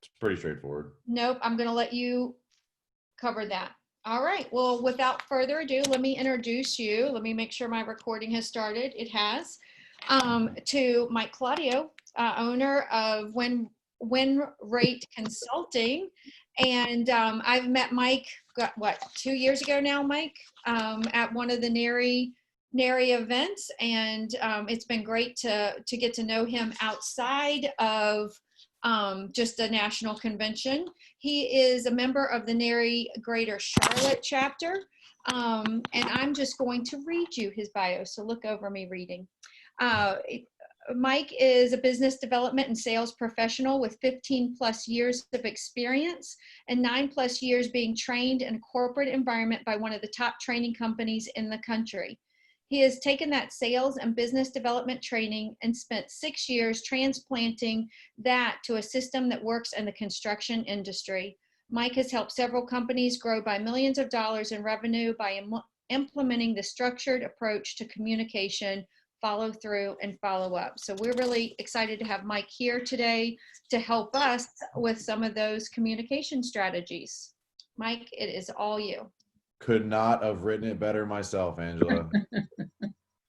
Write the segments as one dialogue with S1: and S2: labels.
S1: It's pretty straightforward.
S2: Nope, I'm going to let you cover that. All right. Well, without further ado, let me introduce you. Let me make sure my recording has started. It has. To Mike Claudio, owner of Win Rate Consulting. And I've met Mike, what, 2 years ago now, Mike, at one of the NARI events. And it's been great to get to know him outside of just a national convention. He is a member of the NARI Greater Charlotte chapter. And I'm just going to read you his bio. So look over me reading. Mike is a business development and sales professional with 15 plus years of experience and 9 plus years being trained in a corporate environment by one of the top training companies in the country. He has taken that sales and business development training and spent 6 years transplanting that to a system that works in the construction industry. Mike has helped several companies grow by millions of dollars in revenue by implementing the structured approach to communication, follow through, and follow up. So we're really excited to have Mike here today to help us with some of those communication strategies. Mike, it is all you.
S1: Could not have written it better myself, Angela.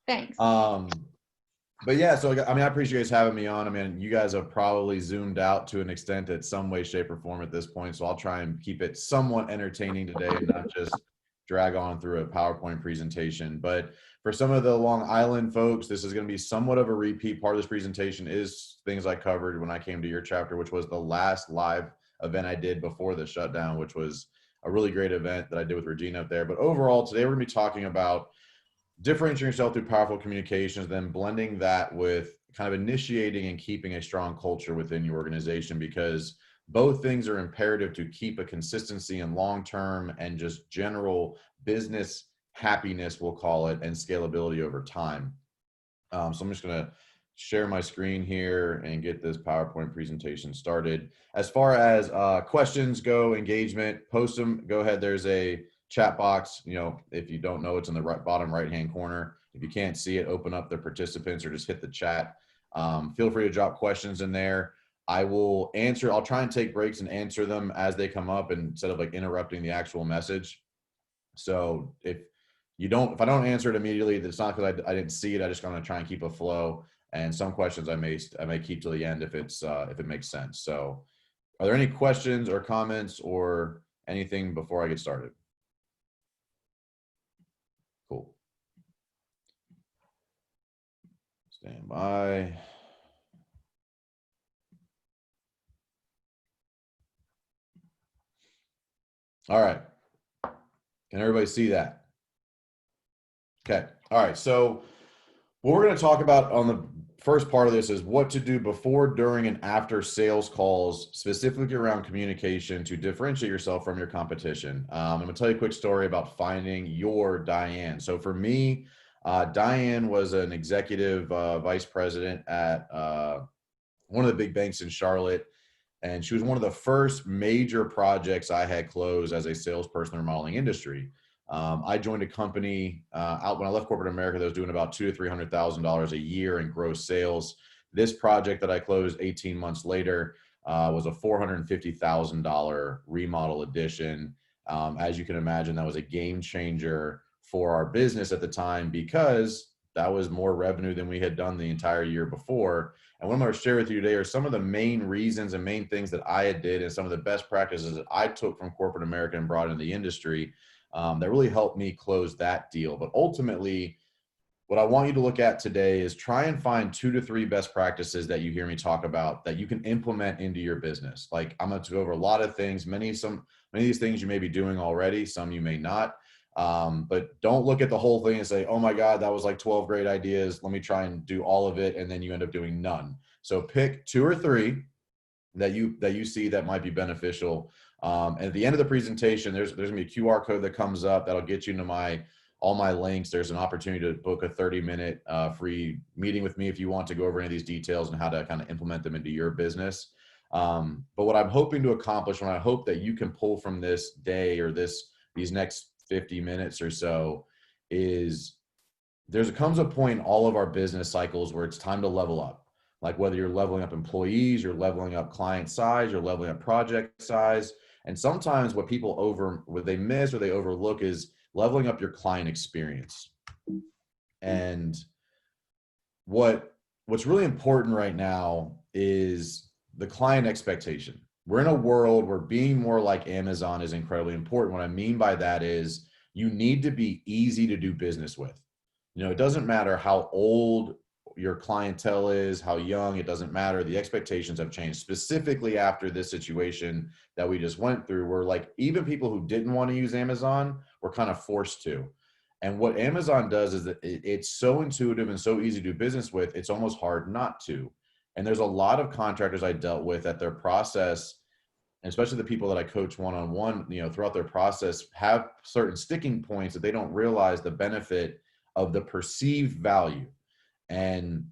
S2: Thanks.
S1: But yeah, so I mean, I appreciate you guys having me on. I mean, you guys have probably zoomed out to an extent at some way, shape, or form at this point. So I'll try and keep it somewhat entertaining today and not just drag on through a PowerPoint presentation. But for some of the Long Island folks, this is going to be somewhat of a repeat. Part of this presentation is things I covered when I came to your chapter, which was the last live event I did before the shutdown, which was a really great event that I did with Regina up there. But overall, today we're going to be talking about differentiating yourself through powerful communications, then blending that with kind of initiating and keeping a strong culture within your organization, because both things are imperative to keep a consistency and long-term and just general business happiness, we'll call it, and scalability over time. So I'm just going to share my screen here and get this PowerPoint presentation started. As far as questions go, engagement, post them, go ahead. There's a chat box. You know, if you don't know, it's in the bottom right-hand corner. If you can't see it, open up the participants or just hit the chat. Feel free to drop questions in there. I will answer. I'll try and take breaks and answer them as they come up instead of like interrupting the actual message. So if I don't answer it immediately, it's not because I didn't see it. I just going to try and keep a flow. And some questions I may keep to the end if it makes sense. So are there any questions or comments or anything before I get started? Cool. Stand by. All right. Can everybody see that? Okay. All right. So what we're going to talk about on the first part of this is what to do before, during, and after sales calls, specifically around communication to differentiate yourself from your competition. I'm going to tell you a quick story about finding your Diane. So for me, Diane was an executive vice president at one of the big banks in Charlotte. And she was one of the first major projects I had closed as a salesperson in the remodeling industry. I joined a company out when I left corporate America that was doing about $200,000 to $300,000 a year in gross sales. This project that I closed 18 months later was a $450,000 remodel addition. As you can imagine, that was a game changer for our business at the time because that was more revenue than we had done the entire year before. And what I'm going to share with you today are some of the main reasons and main things that I did and some of the best practices that I took from corporate America and brought into the industry that really helped me close that deal. But ultimately, what I want you to look at today is try and find 2 to 3 best practices that you hear me talk about that you can implement into your business. Like I'm going to go over a lot of things. Many of these things you may be doing already, some you may not. But don't look at the whole thing and say, oh my God, that was like 12 great ideas. Let me try and do all of it. And then you end up doing none. So pick 2 or 3 that you see that might be beneficial. And at the end of the presentation, there's going to be a QR code that comes up that'll get you into all my links. There's an opportunity to book a 30-minute free meeting with me if you want to go over any of these details and how to kind of implement them into your business. But what I'm hoping to accomplish, and I hope that you can pull from this day or these next 50 minutes or so, is comes a point in all of our business cycles where it's time to level up. like whether you're leveling up employees, you're leveling up client size, you're leveling up project size. And sometimes what they miss or they overlook is leveling up your client experience. And what's really important right now is the client expectation. We're in a world where being more like Amazon is incredibly important. What I mean by that is you need to be easy to do business with. It doesn't matter how old your clientele is, how young, it doesn't matter. The expectations have changed, specifically after this situation that we just went through, where like even people who didn't want to use Amazon were kind of forced to. And what Amazon does is that it's so intuitive and so easy to do business with, it's almost hard not to. And there's a lot of contractors I dealt with at their process, and especially the people that I coach one-on-one, throughout their process, have certain sticking points that they don't realize the benefit of the perceived value. And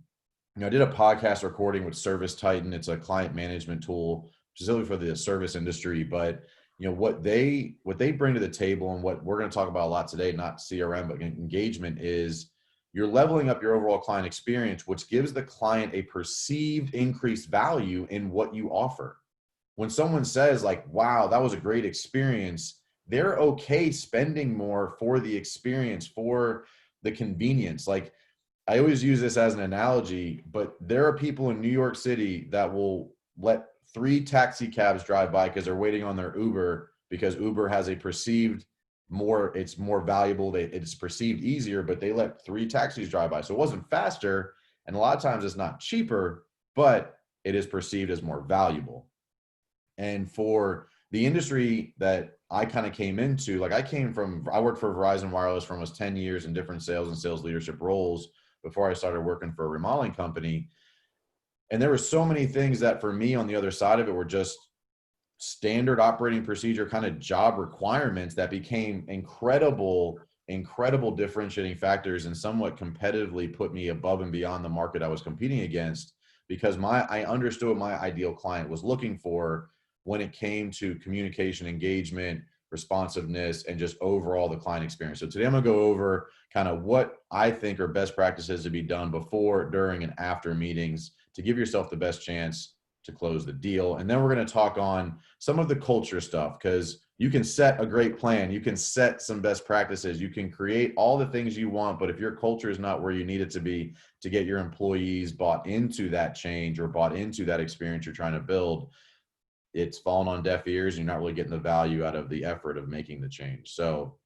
S1: I did a podcast recording with Service Titan. It's a client management tool specifically for the service industry. But what they bring to the table, and what we're going to talk about a lot today, not CRM but engagement, is you're leveling up your overall client experience, which gives the client a perceived increased value in what you offer. When someone says like, wow, that was a great experience, they're okay spending more for the experience, for the convenience. Like, I always use this as an analogy, but there are people in New York City that will let 3 taxi cabs drive by because they're waiting on their Uber, because Uber has a perceived it's more valuable. It's perceived easier, but they let 3 taxis drive by. So it wasn't faster. And a lot of times it's not cheaper, but it is perceived as more valuable. And for the industry that I kind of came into, like I worked for Verizon Wireless for almost 10 years in different sales and sales leadership roles before I started working for a remodeling company. And there were so many things that for me on the other side of it were just standard operating procedure kind of job requirements that became incredible differentiating factors, and somewhat competitively put me above and beyond the market I was competing against, because I understood what my ideal client was looking for when it came to communication, engagement, responsiveness, and just overall the client experience. So today I'm going to go over kind of what I think are best practices to be done before, during, and after meetings to give yourself the best chance to close the deal. And then we're going to talk on some of the culture stuff, because you can set a great plan, you can set some best practices, you can create all the things you want, but if your culture is not where you need it to be to get your employees bought into that change or bought into that experience you're trying to build, it's fallen on deaf ears and you're not really getting the value out of the effort of making the change. So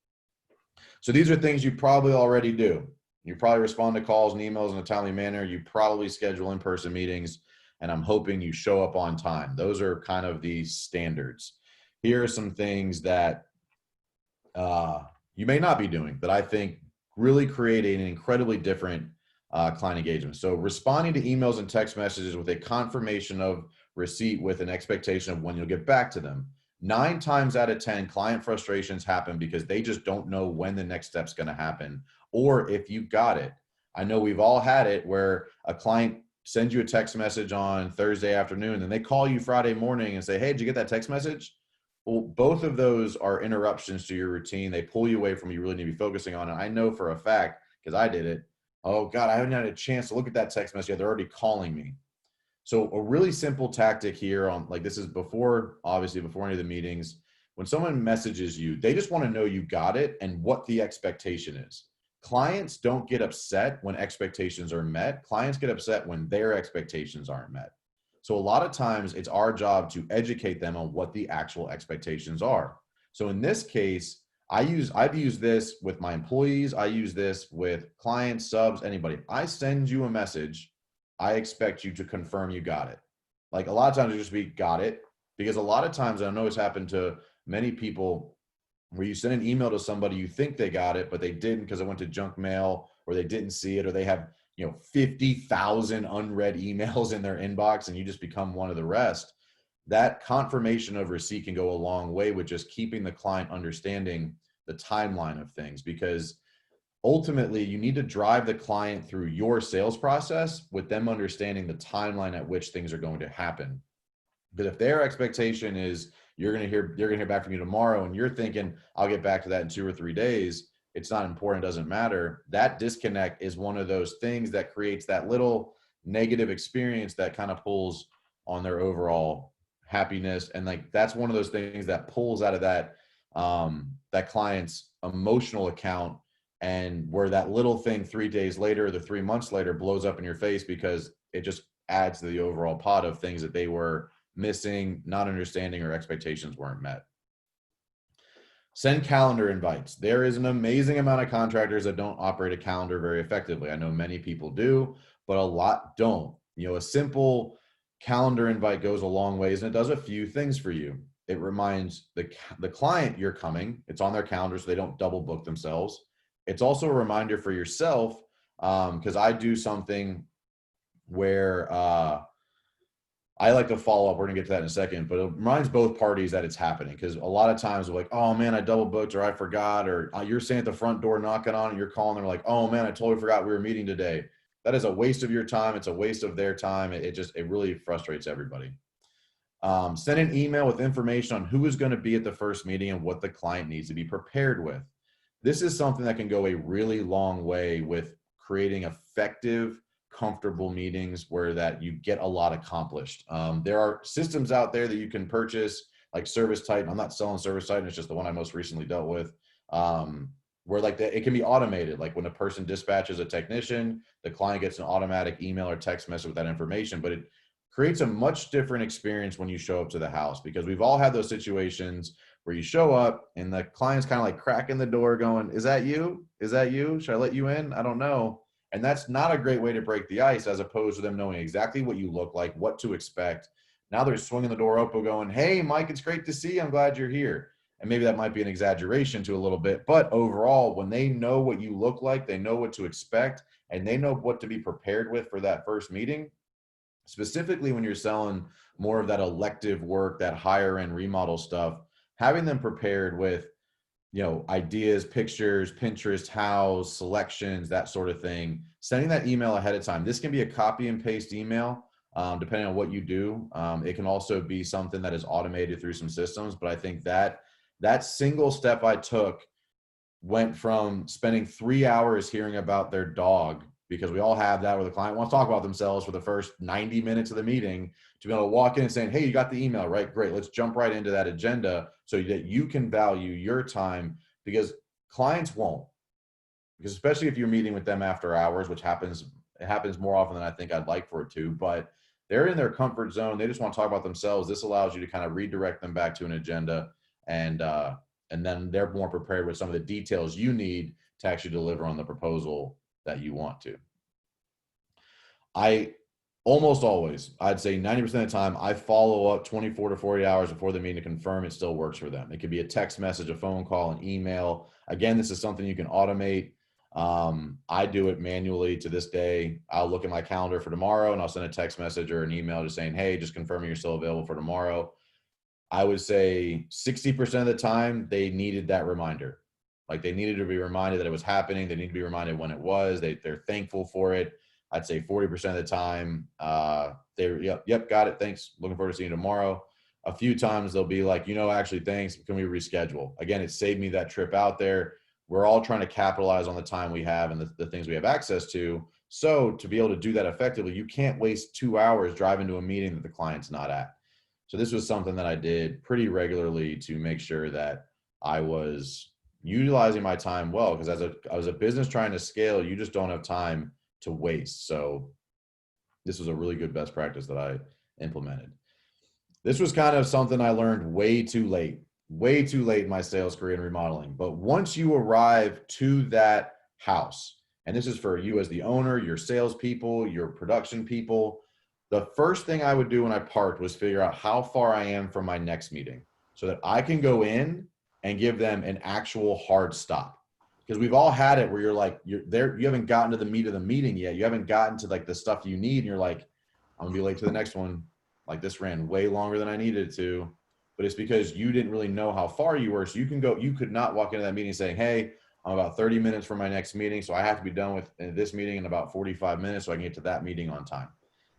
S1: these are things you probably already do. You probably respond to calls and emails in a timely manner. You probably schedule in-person meetings, and I'm hoping you show up on time. Those are kind of the standards. Here are some things that you may not be doing that I think really create an incredibly different client engagement. So responding to emails and text messages with a confirmation of receipt with an expectation of when you'll get back to them. 9 times out of 10, client frustrations happen because they just don't know when the next step's going to happen, or if you got it. I know we've all had it where a client sends you a text message on Thursday afternoon and they call you Friday morning and say, hey, did you get that text message? Well, both of those are interruptions to your routine. They pull you away from what you really need to be focusing on. And I know for a fact, because I did it, oh God, I haven't had a chance to look at that text message yet. They're already calling me. So a really simple tactic here on, like, this is obviously before any of the meetings, when someone messages you, they just want to know you got it and what the expectation is. Clients don't get upset when expectations are met. Clients get upset when their expectations aren't met. So a lot of times it's our job to educate them on what the actual expectations are. So in this case, I've used this with my employees. I use this with clients, subs, anybody. I send you a message, I expect you to confirm you got it. Like, a lot of times it just be got it, because a lot of times, I know it's happened to many people, where you send an email to somebody, you think they got it, but they didn't because it went to junk mail, or they didn't see it, or they have 50,000 unread emails in their inbox, and you just become one of the rest. That confirmation of receipt can go a long way with just keeping the client understanding the timeline of things, because ultimately you need to drive the client through your sales process with them understanding the timeline at which things are going to happen. Because if their expectation is you're going to hear back from you tomorrow, and you're thinking I'll get back to that in 2 or 3 days, it's not important, doesn't matter. That disconnect is one of those things that creates that little negative experience that kind of pulls on their overall happiness. And like, that's one of those things that pulls out of that, that client's emotional account, and where that little thing 3 days later, or the 3 months later, blows up in your face because it just adds to the overall pot of things that they were missing, not understanding, or expectations weren't met. Send calendar invites. There is an amazing amount of contractors that don't operate a calendar very effectively. I know many people do, but a lot don't. You know, a simple calendar invite goes a long ways, and it does a few things for you. It reminds the client you're coming. It's on their calendar so they don't double book themselves. It's also a reminder for yourself, because I do something where I like to follow up. We're gonna get to that in a second, but it reminds both parties that it's happening, because a lot of times we're like, oh man, I double booked, or I forgot, or you're saying at the front door knocking on and you're calling, they're like, oh man, I totally forgot we were meeting today. That is a waste of your time. It's a waste of their time. It really frustrates everybody. Send an email with information on who is going to be at the first meeting and what the client needs to be prepared with. This is something that can go a really long way with creating effective, comfortable meetings where that you get a lot accomplished. There are systems out there that you can purchase, like ServiceTitan. I'm not selling ServiceTitan. It's just the one I most recently dealt with, where like it can be automated. Like when a person dispatches a technician, the client gets an automatic email or text message with that information, but it creates a much different experience when you show up to the house, because we've all had those situations where you show up and the client's kind of like cracking the door going, is that you? Is that you? Should I let you in? I don't know. And that's not a great way to break the ice, as opposed to them knowing exactly what you look like, what to expect. Now they're swinging the door open going, hey, Mike, it's great to see you. I'm glad you're here. And maybe that might be an exaggeration to a little bit, but overall, when they know what you look like, they know what to expect, and they know what to be prepared with for that first meeting. Specifically when you're selling more of that elective work, that higher end remodel stuff, having them prepared with, you know, ideas, pictures, Pinterest, hows, selections, that sort of thing, sending that email ahead of time. This can be a copy and paste email, depending on what you do. It can also be something that is automated through some systems, but I think that single step I took went from spending 3 hours hearing about their dog, because we all have that, where the client wants to talk about themselves for the first 90 minutes of the meeting, to be able to walk in and saying, hey, you got the email, right? Great. Let's jump right into that agenda so that you can value your time, because clients won't. Because especially if you're meeting with them after hours, which happens more often than I think I'd like for it to, but they're in their comfort zone. They just want to talk about themselves. This allows you to kind of redirect them back to an agenda, and then they're more prepared with some of the details you need to actually deliver on the proposal that you want to. I almost always, I'd say 90% of the time, I follow up 24 to 40 hours before the meeting to confirm it still works for them. It could be a text message, a phone call, an email. Again, this is something you can automate. I do it manually to this day. I'll look at my calendar for tomorrow and I'll send a text message or an email just saying, hey, just confirming you're still available for tomorrow. I would say 60% of the time they needed that reminder. Like they needed to be reminded that it was happening. They need to be reminded when it was. They're thankful for it. I'd say 40% of the time, they're, yep, got it. Thanks. Looking forward to seeing you tomorrow. A few times they'll be like, actually, thanks. Can we reschedule? Again, it saved me that trip out there. We're all trying to capitalize on the time we have and the things we have access to. So to be able to do that effectively, you can't waste 2 hours driving to a meeting that the client's not at. So this was something that I did pretty regularly to make sure that I was utilizing my time well, because as a business trying to scale, you just don't have time to waste. So this was a really good best practice that I implemented. This was kind of something I learned way too late in my sales career in remodeling. But once you arrive to that house, and this is for you as the owner, your salespeople, your production people, the first thing I would do when I parked was figure out how far I am from my next meeting so that I can go in and give them an actual hard stop. Because we've all had it where you're like, you're there, you haven't gotten to the meat of the meeting yet. You haven't gotten to like the stuff you need. And you're like, I'm gonna be late to the next one. Like this ran way longer than I needed it to, but it's because you didn't really know how far you were. So you could not walk into that meeting saying, hey, I'm about 30 minutes from my next meeting. So I have to be done with this meeting in about 45 minutes so I can get to that meeting on time.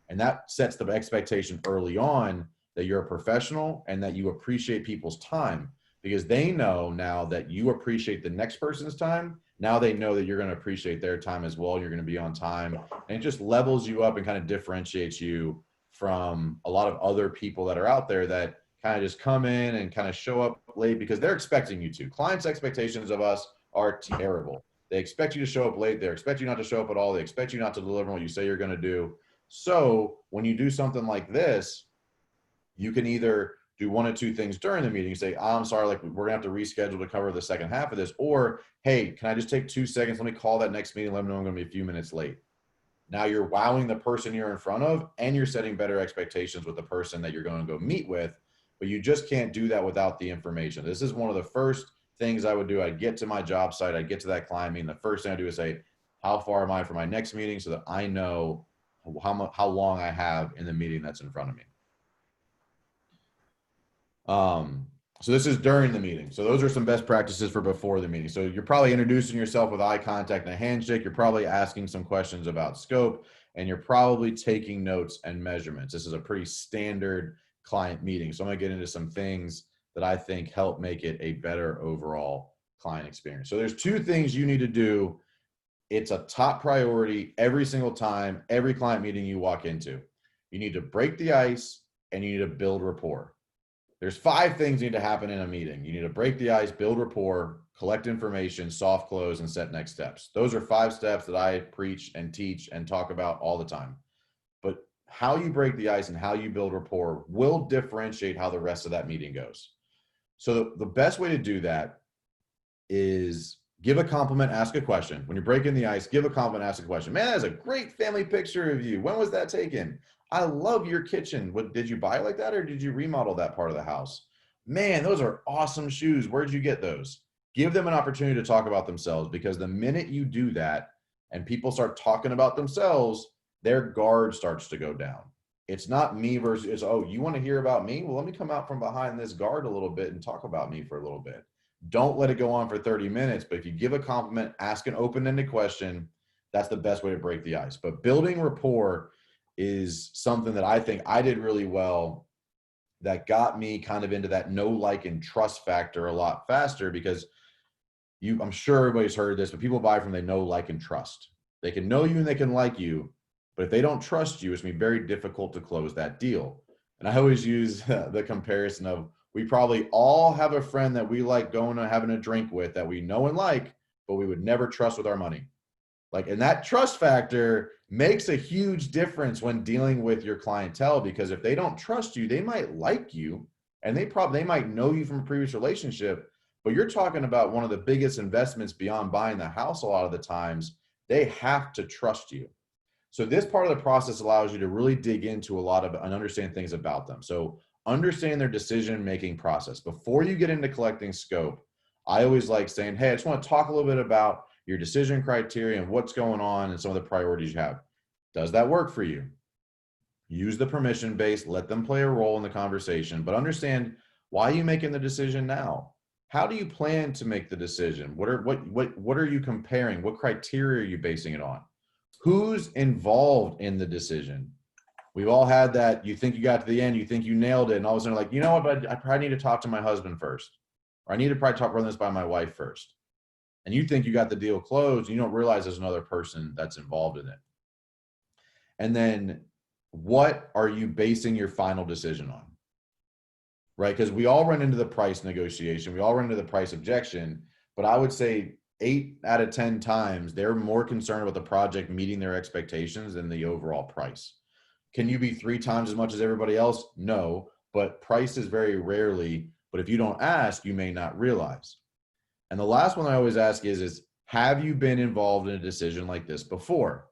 S1: And that sets the expectation early on that you're a professional and that you appreciate people's time, because they know now that you appreciate the next person's time. Now they know that you're going to appreciate their time as well. You're going to be on time, and it just levels you up and kind of differentiates you from a lot of other people that are out there that kind of just come in and kind of show up late because they're expecting you to. Clients' expectations of us are terrible. They expect you to show up late. They expect you not to show up at all. They expect you not to deliver what you say you're going to do. So when you do something like this, you can either do one of two things during the meeting. You say, oh, I'm sorry, like we're gonna have to reschedule to cover the second half of this. Or, hey, can I just take 2 seconds? Let me call that next meeting, let them know I'm gonna be a few minutes late. Now you're wowing the person you're in front of, and you're setting better expectations with the person that you're going to go meet with, but you just can't do that without the information. This is one of the first things I would do. I'd get to my job site, I'd get to that client meeting. The first thing I do is say, how far am I for my next meeting, so that I know how long I have in the meeting that's in front of me. So this is during the meeting. So those are some best practices for before the meeting. So you're probably introducing yourself with eye contact and a handshake. You're probably asking some questions about scope, and you're probably taking notes and measurements. This is a pretty standard client meeting. So I'm gonna get into some things that I think help make it a better overall client experience. So there's 2 things you need to do. It's a top priority every single time, every client meeting you walk into. You need to break the ice, and you need to build rapport. There's 5 things need to happen in a meeting. You need to break the ice, build rapport, collect information, soft close, and set next steps. Those are 5 steps that I preach and teach and talk about all the time. But how you break the ice and how you build rapport will differentiate how the rest of that meeting goes. So the best way to do that is give a compliment, ask a question. When you're breaking the ice, give a compliment, ask a question. Man, that's a great family picture of you. When was that taken? I love your kitchen. What, did you buy it like that, or did you remodel that part of the house? Man, those are awesome shoes. Where'd you get those? Give them an opportunity to talk about themselves, because the minute you do that and people start talking about themselves, their guard starts to go down. It's not me versus, it's, oh, you want to hear about me? Well, let me come out from behind this guard a little bit and talk about me for a little bit. Don't let it go on for 30 minutes, but if you give a compliment, ask an open-ended question, that's the best way to break the ice. But building rapport is something that I think I did really well, that got me kind of into that know, like, and trust factor a lot faster, because I'm sure everybody's heard this, but people buy from they know, like, and trust. They can know you and they can like you, but if they don't trust you, it's gonna be very difficult to close that deal. And I always use the comparison of, we probably all have a friend that we like going and having a drink with, that we know and like, but we would never trust with our money. Like, and that trust factor makes a huge difference when dealing with your clientele, because if they don't trust you, they might like you, and they might know you from a previous relationship, but you're talking about one of the biggest investments beyond buying the house. A lot of the times they have to trust you. So this part of the process allows you to really dig into a lot of and understand things about them. So understand their decision-making process. Before you get into collecting scope, I always like saying, hey, I just want to talk a little bit about your decision criteria and what's going on and some of the priorities you have. Does that work for you? Use the permission base, let them play a role in the conversation, but understand, why are you making the decision now? How do you plan to make the decision? What are you comparing? What criteria are you basing it on? Who's involved in the decision? We've all had that. You think you got to the end, you think you nailed it, and all of a sudden, like, you know what, but I probably need to talk to my husband first, or I need to probably run this by my wife first. And you think you got the deal closed, and you don't realize there's another person that's involved in it. And then, what are you basing your final decision on? Right? Because we all run into the price negotiation, we all run into the price objection, but I would say 8 out of 10 times they're more concerned about the project meeting their expectations than the overall price. Can you be 3 times as much as everybody else? No, but price is very rarely, but if you don't ask, you may not realize. And the last one I always ask is have you been involved in a decision like this before?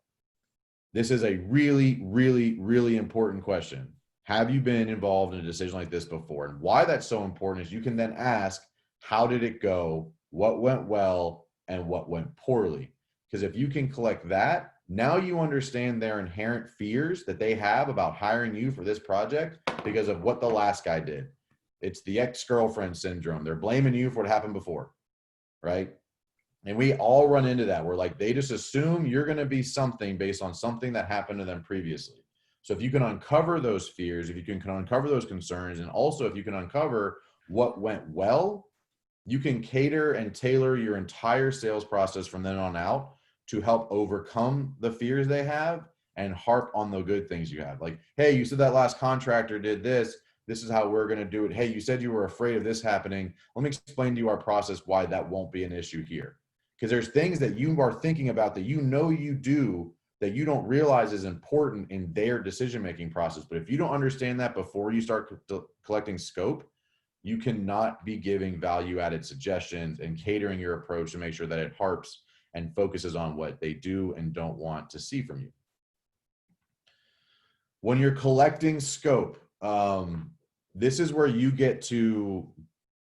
S1: This is a really, really, really important question. Have you been involved in a decision like this before? And why that's so important is you can then ask, how did it go? What went well and what went poorly? Because if you can collect that, now you understand their inherent fears that they have about hiring you for this project because of what the last guy did. It's the ex-girlfriend syndrome. They're blaming you for what happened before, right? And we all run into that. We're like, they just assume you're going to be something based on something that happened to them previously. So if you can uncover those fears, if you can uncover those concerns, and also if you can uncover what went well You can cater and tailor your entire sales process from then on out to help overcome the fears they have and harp on the good things you have. Like, hey, you said that last contractor did this. This is how we're going to do it. Hey, you said you were afraid of this happening. Let me explain to you our process, why that won't be an issue here. Because there's things that you are thinking about that you know you do that you don't realize is important in their decision-making process. But if you don't understand that before you start collecting scope, you cannot be giving value-added suggestions and catering your approach to make sure that it harps and focuses on what they do and don't want to see from you. When you're collecting scope, this is where you get to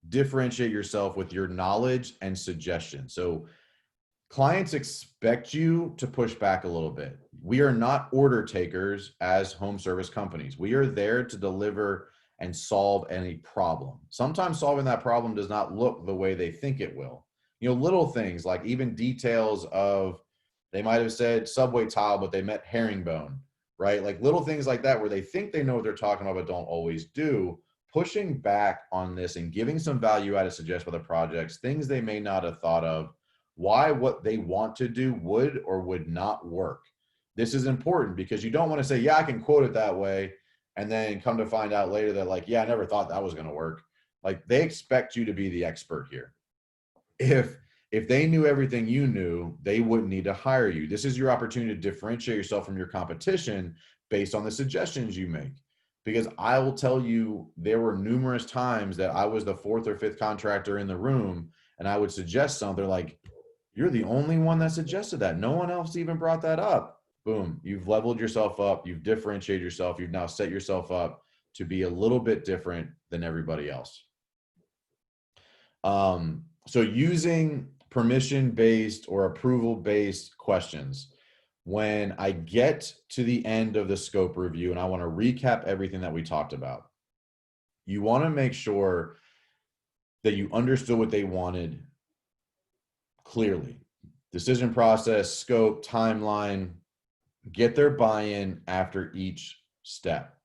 S1: differentiate yourself with your knowledge and suggestion. So clients expect you to push back a little bit. We are not order takers as home service companies. We are there to deliver and solve any problem. Sometimes solving that problem does not look the way they think it will. You know, little things like even details of, they might have said subway tile, but they meant herringbone, right? Like little things like that where they think they know what they're talking about, but don't always do. Pushing back on this and giving some value-added suggestions for the projects, things they may not have thought of, why what they want to do would or would not work. This is important because you don't want to say, yeah, I can quote it that way, and then come to find out later that like, yeah, I never thought that was going to work. Like they expect you to be the expert here. If they knew everything you knew, they wouldn't need to hire you. This is your opportunity to differentiate yourself from your competition based on the suggestions you make. Because I will tell you, there were numerous times that I was the fourth or fifth contractor in the room and I would suggest something like, you're the only one that suggested that. No one else even brought that up. Boom, you've leveled yourself up. You've differentiated yourself. You've now set yourself up to be a little bit different than everybody else. So using permission-based or approval-based questions. When I get to the end of the scope review and I want to recap everything that we talked about, you want to make sure that you understood what they wanted clearly. Decision process, scope, timeline, get their buy-in after each step.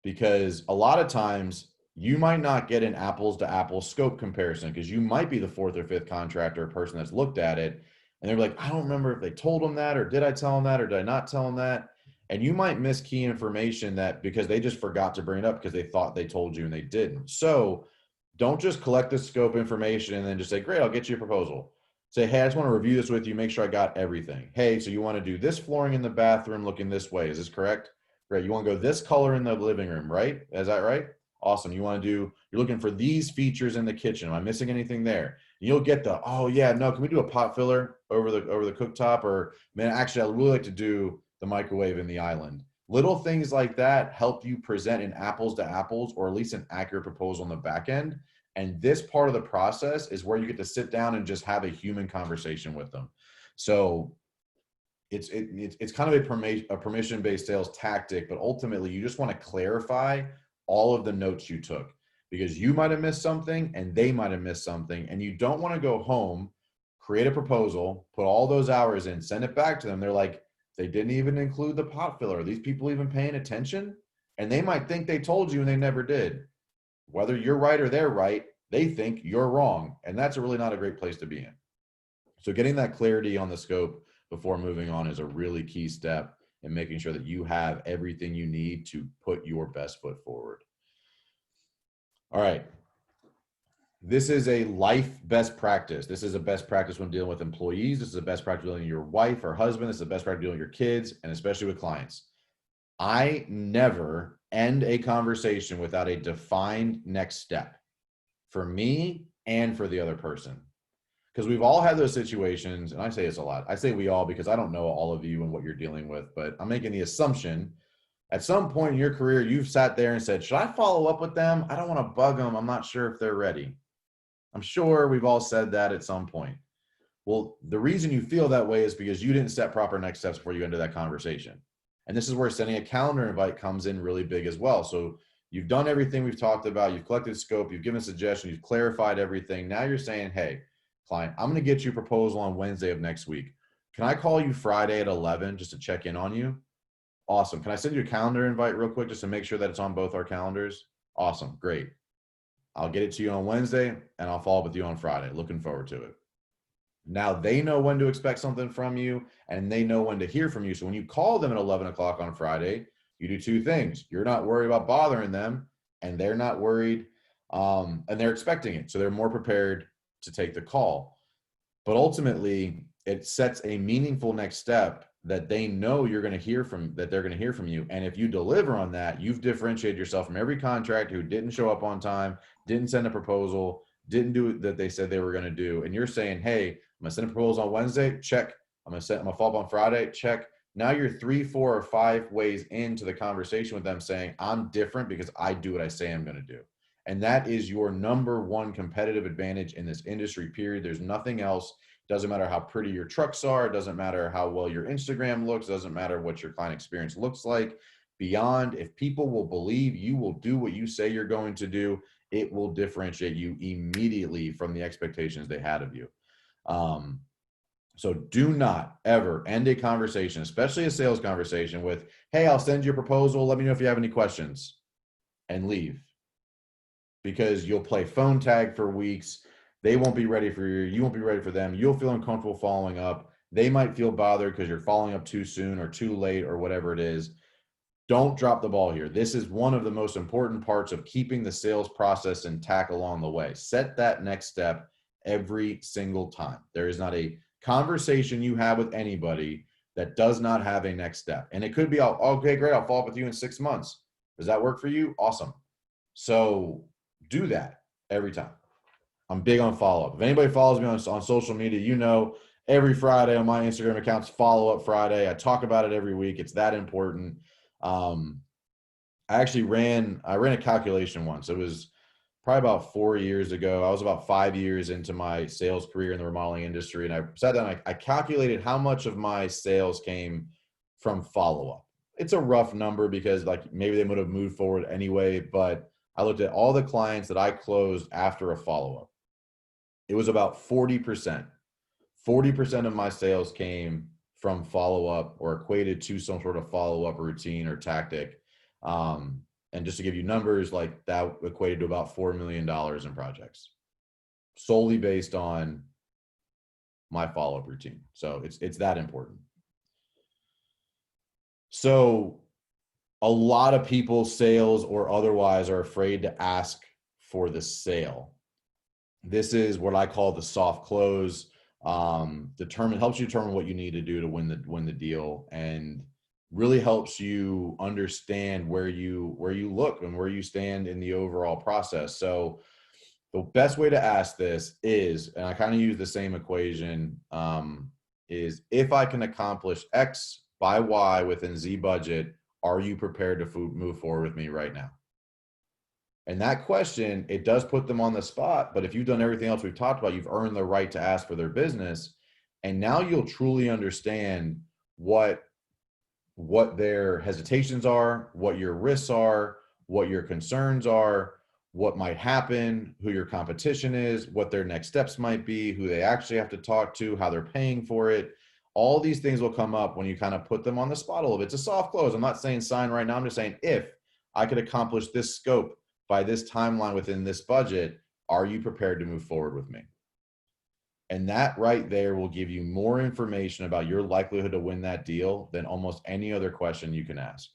S1: Because a lot of times you might not get an apples to apples scope comparison because you might be the fourth or fifth contractor or person that's looked at it. And they're like, I don't remember if they told them that, or did I tell them that, or did I not tell them that? And you might miss key information that because they just forgot to bring it up because they thought they told you and they didn't. So don't just collect the scope information and then just say, great, I'll get you a proposal. Say, hey, I just want to review this with you, make sure I got everything. Hey, so you want to do this flooring in the bathroom looking this way. Is this correct? Great. You want to go this color in the living room, right? Is that right? Awesome. You want to do, you're looking for these features in the kitchen. Am I missing anything there? You'll get the, oh yeah, no, can we do a pot filler over the cooktop? Or man, actually, I'd really like to do the microwave in the island. Little things like that help you present an apples to apples, or at least an accurate proposal on the back end. And this part of the process is where you get to sit down and just have a human conversation with them. So it's kind of a permission-based sales tactic, but ultimately you just want to clarify all of the notes you took, because you might have missed something and they might have missed something, and you don't want to go home, create a proposal, put all those hours in, send it back to them. They're like, they didn't even include the pot filler. Are these people even paying attention? And they might think they told you and they never did. Whether you're right or they're right, they think you're wrong. And that's really not a great place to be in. So getting that clarity on the scope before moving on is a really key step in making sure that you have everything you need to put your best foot forward. All right. This is a life best practice. This is a best practice when dealing with employees. This is a best practice dealing with your wife or husband. This is a best practice dealing with your kids, and especially with clients. I never end a conversation without a defined next step for me and for the other person. Because we've all had those situations, and I say this a lot. I say we all because I don't know all of you and what you're dealing with, but I'm making the assumption at some point in your career, you've sat there and said, should I follow up with them? I don't want to bug them. I'm not sure if they're ready. I'm sure we've all said that at some point. Well, the reason you feel that way is because you didn't set proper next steps before you enter that conversation. And this is where sending a calendar invite comes in really big as well. So you've done everything we've talked about. You've collected scope. You've given suggestions. You've clarified everything. Now you're saying, hey, client, I'm going to get you a proposal on Wednesday of next week. Can I call you Friday at 11 just to check in on you? Awesome. Can I send you a calendar invite real quick just to make sure that it's on both our calendars? Awesome. Great. I'll get it to you on Wednesday and I'll follow up with you on Friday. Looking forward to it. Now they know when to expect something from you and they know when to hear from you. So when you call them at 11 o'clock on Friday, you do two things. You're not worried about bothering them and they're not worried and they're expecting it. So they're more prepared to take the call. But ultimately, it sets a meaningful next step that they know you're going to hear from, that they're going to hear from you. And if you deliver on that, you've differentiated yourself from every contractor who didn't show up on time, didn't send a proposal, didn't do it that they said they were going to do. And you're saying, hey, I'm going to send a proposal on Wednesday, check. I'm going to follow up on Friday, check. Now you're 3, 4, or 5 ways into the conversation with them saying, I'm different because I do what I say I'm going to do. And that is your number one competitive advantage in this industry, period. There's nothing else. Doesn't matter how pretty your trucks are. It doesn't matter how well your Instagram looks. It doesn't matter what your client experience looks like. Beyond, if people will believe you will do what you say you're going to do, it will differentiate you immediately from the expectations they had of you. So do not ever end a conversation, especially a sales conversation, with, hey, I'll send you a proposal. Let me know if you have any questions, and leave. Because you'll play phone tag for weeks. They won't be ready for you. You won't be ready for them. You'll feel uncomfortable following up. They might feel bothered because you're following up too soon or too late or whatever it is. Don't drop the ball here. This is one of the most important parts of keeping the sales process intact along the way. Set that next step every single time. There is not a conversation you have with anybody that does not have a next step. And it could be, okay, great, I'll follow up with you in 6 months. Does that work for you? Awesome. So do that every time. I'm big on follow-up. If anybody follows me on social media, you know every Friday on my Instagram account's follow-up Friday. I talk about it every week. It's that important. I actually ran a calculation once. It was probably about 4 years ago. I was about 5 years into my sales career in the remodeling industry. And I sat down, I calculated how much of my sales came from follow-up. It's a rough number because like maybe they would have moved forward anyway, but I looked at all the clients that I closed after a follow-up. It was about 40%. 40% of my sales came from follow-up or equated to some sort of follow-up routine or tactic. And just to give you numbers, like that equated to about $4 million in projects, solely based on my follow-up routine. So it's that important. So a lot of people, sales or otherwise, are afraid to ask for the sale. This is what I call the soft close. Helps you determine what you need to do to win the deal, and really helps you understand where you look and where you stand in the overall process. So the best way to ask this is, and I kind of use the same equation, is if I can accomplish X by Y within Z budget, are you prepared to move forward with me right now? And that question, it does put them on the spot, but if you've done everything else we've talked about, you've earned the right to ask for their business. And now you'll truly understand what their hesitations are, what your risks are, what your concerns are, what might happen, who your competition is, what their next steps might be, who they actually have to talk to, how they're paying for it. All these things will come up when you kind of put them on the spot a little bit. It's a soft close. I'm not saying sign right now. I'm just saying, if I could accomplish this scope by this timeline within this budget, are you prepared to move forward with me? And that right there will give you more information about your likelihood to win that deal than almost any other question you can ask.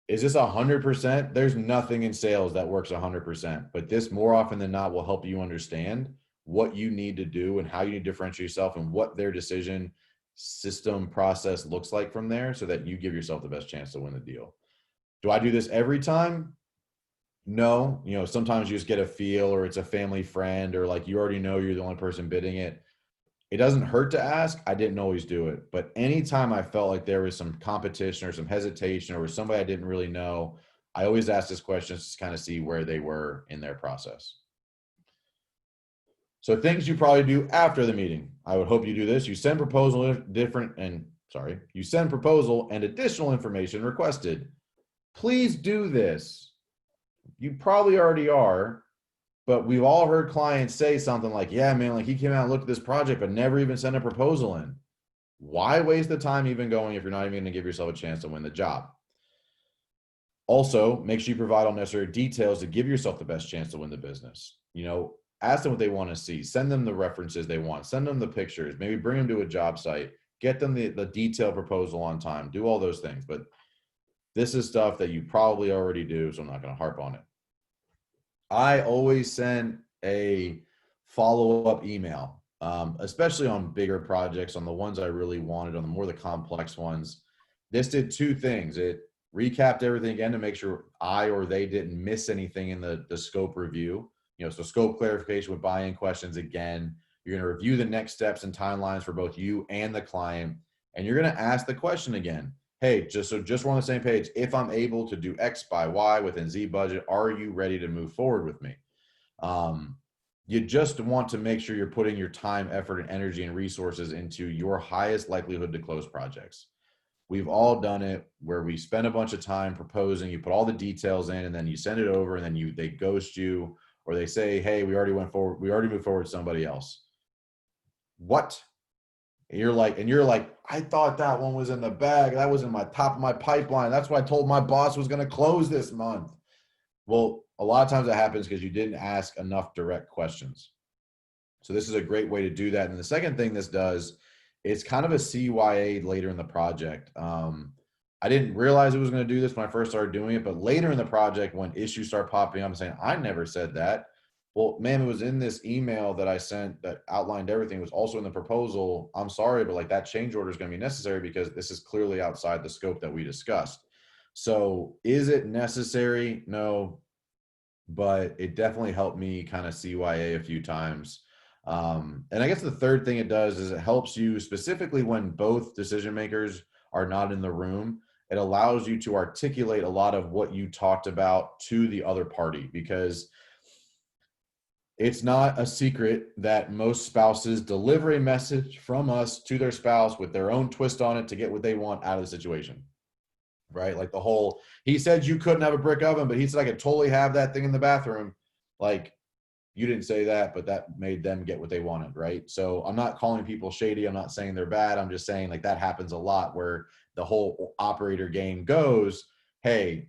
S1: Is this 100%? There's nothing in sales that works 100%, but this more often than not will help you understand what you need to do and how you need to differentiate yourself and what their decision system process looks like from there, so that you give yourself the best chance to win the deal. Do I do this every time? No. Sometimes you just get a feel, or it's a family friend, or like you already know you're the only person bidding it. It doesn't hurt to ask. I didn't always do it, but anytime I felt like there was some competition or some hesitation or somebody I didn't really know, I always asked this question to kind of see where they were in their process. So things you probably do after the meeting. I would hope you do this. You send proposal and additional information requested. Please do this. You probably already are, but we've all heard clients say something like, yeah, man, like he came out and looked at this project, but never even sent a proposal in. Why waste the time even going if you're not even going to give yourself a chance to win the job? Also, make sure you provide all necessary details to give yourself the best chance to win the business. Ask them what they want to see. Send them the references they want. Send them the pictures. Maybe bring them to a job site. Get them the detailed proposal on time. Do all those things. But this is stuff that you probably already do, so I'm not going to harp on it. I always send a follow-up email, especially on bigger projects, on the ones I really wanted, on the more the complex ones. This did two things. It recapped everything again to make sure I or they didn't miss anything in the scope review. So scope clarification with buy-in questions again. You're going to review the next steps and timelines for both you and the client, and you're going to ask the question again. Hey, just we're on the same page. If I'm able to do X by Y within Z budget, are you ready to move forward with me? You just want to make sure you're putting your time, effort, and energy and resources into your highest likelihood to close projects. We've all done it where we spend a bunch of time proposing, you put all the details in, and then you send it over, and then they ghost you, or they say, hey, we already moved forward with somebody else. What? And you're like, I thought that one was in the bag. That was in my top of my pipeline. That's why I told my boss was going to close this month. Well, a lot of times that happens because you didn't ask enough direct questions. So this is a great way to do that. And the second thing this does, it's kind of a CYA later in the project. I didn't realize it was going to do this when I first started doing it, but later in the project, when issues start popping up and saying, I never said that. Well, man, it was in this email that I sent that outlined everything. It was also in the proposal. I'm sorry, but like that change order is going to be necessary because this is clearly outside the scope that we discussed. So is it necessary? No, but it definitely helped me kind of CYA a few times. And I guess the third thing it does is it helps you specifically when both decision makers are not in the room. It allows you to articulate a lot of what you talked about to the other party, because it's not a secret that most spouses deliver a message from us to their spouse with their own twist on it to get what they want out of the situation, right? Like the whole, he said you couldn't have a brick oven, but he said I could totally have that thing in the bathroom. Like, you didn't say that, but that made them get what they wanted, right? So I'm not calling people shady. I'm not saying they're bad. I'm just saying like that happens a lot where the whole operator game goes, hey,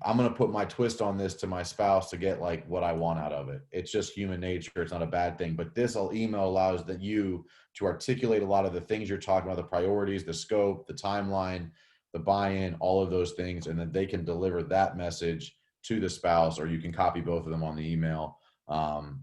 S1: I'm going to put my twist on this to my spouse to get like what I want out of it. It's just human nature. It's not a bad thing. But this email allows that you to articulate a lot of the things you're talking about, the priorities, the scope, the timeline, the buy-in, all of those things, and then they can deliver that message to the spouse, or you can copy both of them on the email,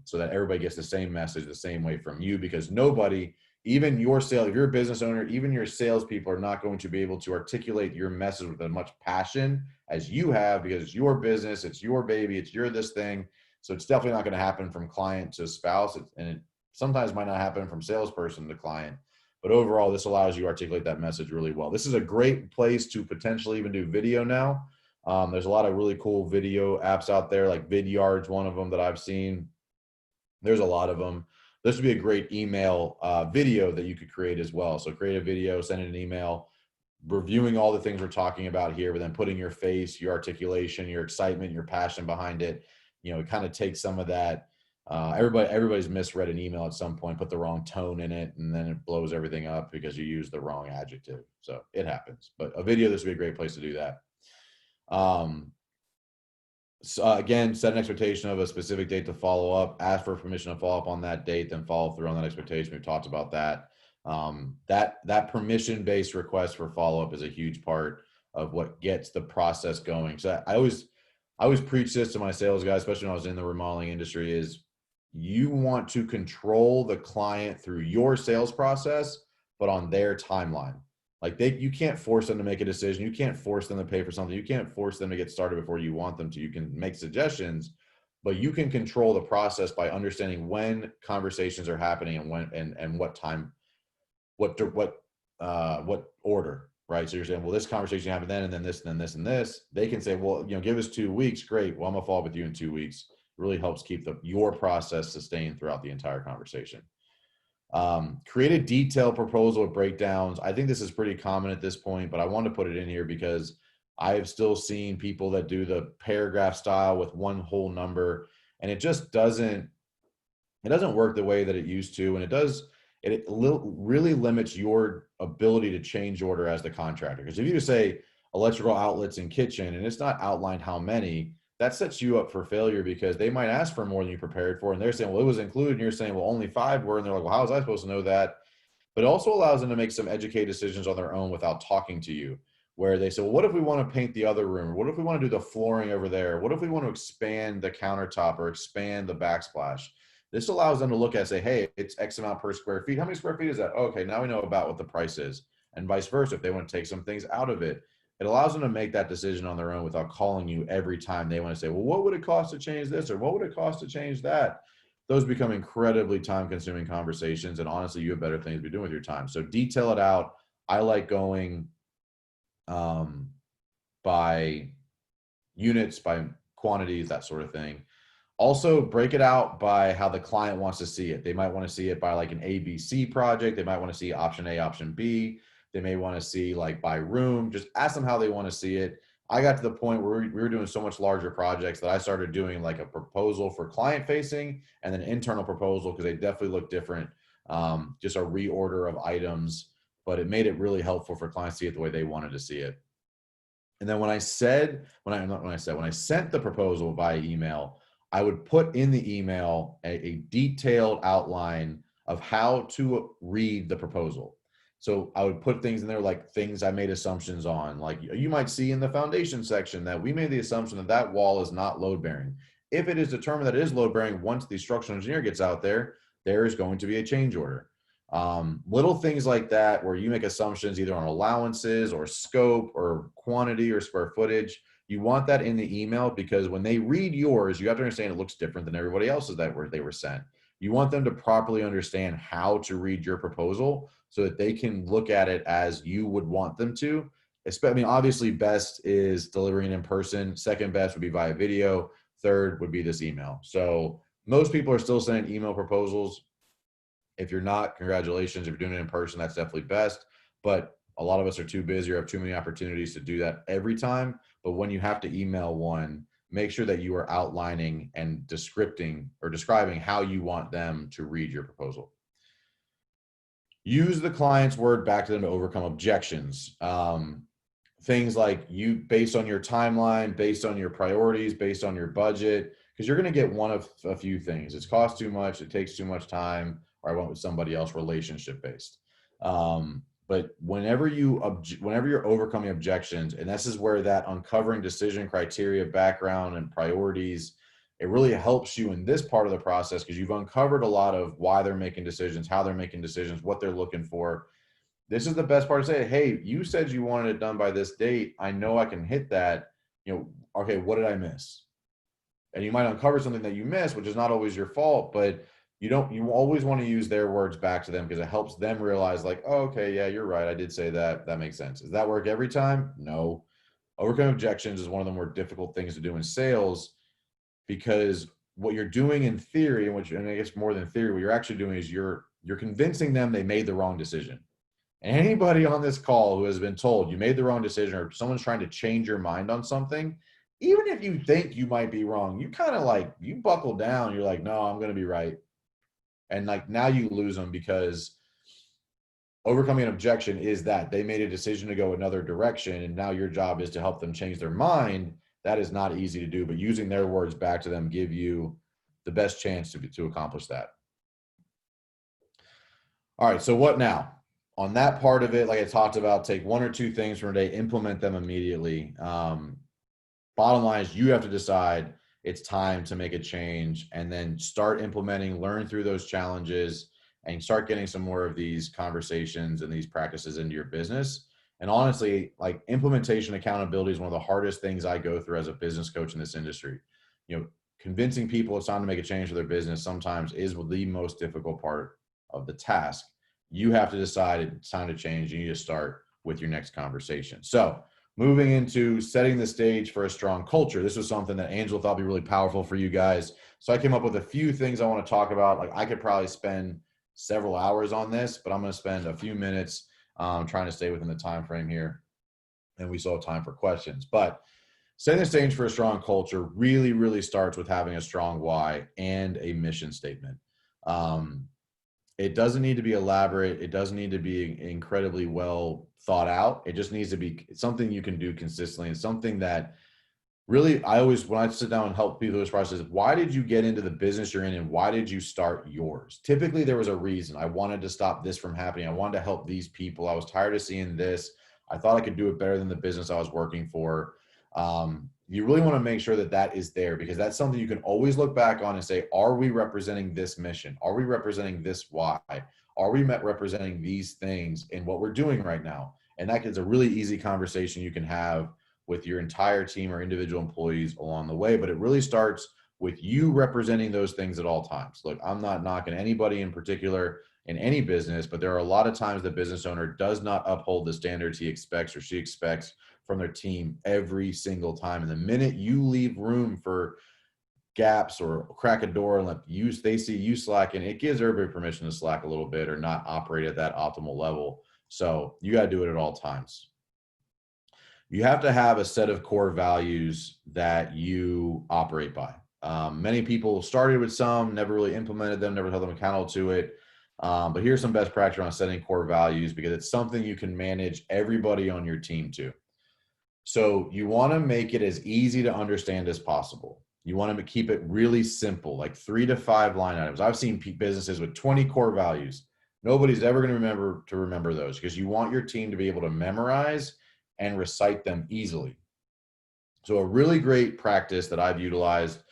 S1: so that everybody gets the same message the same way from you, because nobody, even your sales, if you're a business owner, even your salespeople are not going to be able to articulate your message with as much passion as you have, because it's your business, it's your baby, it's your this thing. So it's definitely not going to happen from client to spouse, and it sometimes might not happen from salesperson to client. But overall, this allows you to articulate that message really well. This is a great place to potentially even do video now. There's a lot of really cool video apps out there, like Vidyard's one of them that I've seen. There's a lot of them. This would be a great email video that you could create as well. So create a video, send it an email, reviewing all the things we're talking about here, but then putting your face, your articulation, your excitement, your passion behind it. It kind of takes some of that. Everybody's misread an email at some point, put the wrong tone in it, and then it blows everything up because you used the wrong adjective. So it happens. But a video, this would be a great place to do that. So again, set an expectation of a specific date to follow up, ask for permission to follow up on that date, then follow through on that expectation. We've talked about that. That permission-based request for follow-up is a huge part of what gets the process going. So I always preach this to my sales guys, especially when I was in the remodeling industry, is you want to control the client through your sales process, but on their timeline. Like you can't force them to make a decision. You can't force them to pay for something. You can't force them to get started before you want them to. You can make suggestions, but you can control the process by understanding when conversations are happening and when and what time, what order, right? So you're saying, well, this conversation happened then, and then this, and then this, and this. They can say, well, give us 2 weeks. Great. Well, I'm gonna follow up with you in 2 weeks. It really helps keep your process sustained throughout the entire conversation. Create a detailed proposal with breakdowns. I think this is pretty common at this point, but I want to put it in here because I have still seen people that do the paragraph style with one whole number, and it just doesn't work the way that it used to. And it really limits your ability to change order as the contractor. Because if you just say, electrical outlets and kitchen, and it's not outlined how many, that sets you up for failure because they might ask for more than you prepared for. And they're saying, well, it was included. And you're saying, well, only 5 were. And they're like, well, how was I supposed to know that? But it also allows them to make some educated decisions on their own without talking to you, where they say, well, what if we want to paint the other room? Or what if we want to do the flooring over there? What if we want to expand the countertop or expand the backsplash? This allows them to look at and say, hey, it's X amount per square feet. How many square feet is that? Oh, okay, now we know about what the price is. And vice versa, if they want to take some things out of it. It allows them to make that decision on their own without calling you every time they want to say, well, what would it cost to change this? Or what would it cost to change that? Those become incredibly time-consuming conversations. And honestly, you have better things to be doing with your time. So detail it out. I like going by units, by quantities, that sort of thing. Also, break it out by how the client wants to see it. They might want to see it by like an ABC project. They might want to see option A, option B. They may want to see like by room. Just ask them how they want to see it. I got to the point where we were doing so much larger projects that I started doing like a proposal for client facing and then an internal proposal because they definitely look different. Just a reorder of items, but it made it really helpful for clients to see it the way they wanted to see it. And then when I sent the proposal via email, I would put in the email a detailed outline of how to read the proposal. So I would put things in there like things I made assumptions on. Like you might see in the foundation section that we made the assumption that that wall is not load bearing. If it is determined that it is load bearing, once the structural engineer gets out there, there is going to be a change order. Little things like that where you make assumptions either on allowances or scope or quantity or square footage. You want that in the email because when they read yours, you have to understand it looks different than everybody else's that they were sent. You want them to properly understand how to read your proposal so that they can look at it as you would want them to. I mean, obviously best is delivering in person. Second best would be via video. Third would be this email. So most people are still sending email proposals. If you're not, congratulations. If you're doing it in person, that's definitely best. But a lot of us are too busy or have too many opportunities to do that every time. But when you have to email one, make sure that you are outlining and describing how you want them to read your proposal. Use the client's word back to them to overcome objections. Things like based on your timeline, based on your priorities, based on your budget, because you're going to get one of a few things. It's cost too much, it takes too much time, or I went with somebody else, relationship based. But whenever you're overcoming objections, and this is where that uncovering decision criteria, background, and priorities, it really helps you in this part of the process because you've uncovered a lot of why they're making decisions, how they're making decisions, what they're looking for. This is the best part to say, hey, you said you wanted it done by this date. I know I can hit that. Okay, what did I miss? And you might uncover something that you missed, which is not always your fault, but you always want to use their words back to them because it helps them realize like, oh, okay, yeah, you're right. I did say that. That makes sense. Does that work every time? No. Overcoming objections is one of the more difficult things to do in sales because what you're doing in theory, and I guess more than theory, what you're actually doing is you're convincing them they made the wrong decision. And anybody on this call who has been told you made the wrong decision or someone's trying to change your mind on something, even if you think you might be wrong, you kind of like, you buckle down. You're like, no, I'm going to be right. And like now you lose them because overcoming an objection is that they made a decision to go another direction. And now your job is to help them change their mind. That is not easy to do, but using their words back to them give you the best chance to accomplish that. All right. So what now? On that part of it, like I talked about, take 1 or 2 things from a day, implement them immediately. Bottom line is you have to decide it's time to make a change and then start implementing, learn through those challenges and start getting some more of these conversations and these practices into your business. And honestly, like implementation accountability is one of the hardest things I go through as a business coach in this industry. Convincing people it's time to make a change to their business sometimes is the most difficult part of the task. You have to decide it's time to change. You need to start with your next conversation. So moving into setting the stage for a strong culture. This was something that Angela thought would be really powerful for you guys. So I came up with a few things I want to talk about. Like I could probably spend several hours on this, but I'm going to spend a few minutes trying to stay within the time frame here. And we still have time for questions. But setting the stage for a strong culture really, really starts with having a strong why and a mission statement. It doesn't need to be elaborate. It doesn't need to be incredibly well thought out. It just needs to be something you can do consistently, and something that really, I always, when I sit down and help people through this process, why did you get into the business you're in and why did you start yours? Typically, there was a reason. I wanted to stop this from happening. I wanted to help these people. I was tired of seeing this. I thought I could do it better than the business I was working for. You really want to make sure that that is there, because that's something you can always look back on and say, are we representing this mission? Are we representing this why? Are we representing these things in what we're doing right now? And that is a really easy conversation you can have with your entire team or individual employees along the way. But it really starts with you representing those things at all times. Look, I'm not knocking anybody in particular in any business, but there are a lot of times the business owner does not uphold the standards he expects or she expects from their team every single time. And the minute you leave room for gaps or crack a door and they see you slacking, it gives everybody permission to slack a little bit or not operate at that optimal level. So you got to do it at all times. You have to have a set of core values that you operate by. Many people started with some, never really implemented them, never held them accountable to it. But here's some best practice on setting core values, because it's something you can manage everybody on your team to. So you want to make it as easy to understand as possible. You want to keep it really simple, like 3 to 5 line items. I've seen businesses with 20 core values. Nobody's ever going to remember those, because you want your team to be able to memorize and recite them easily. So a really great practice that I've utilized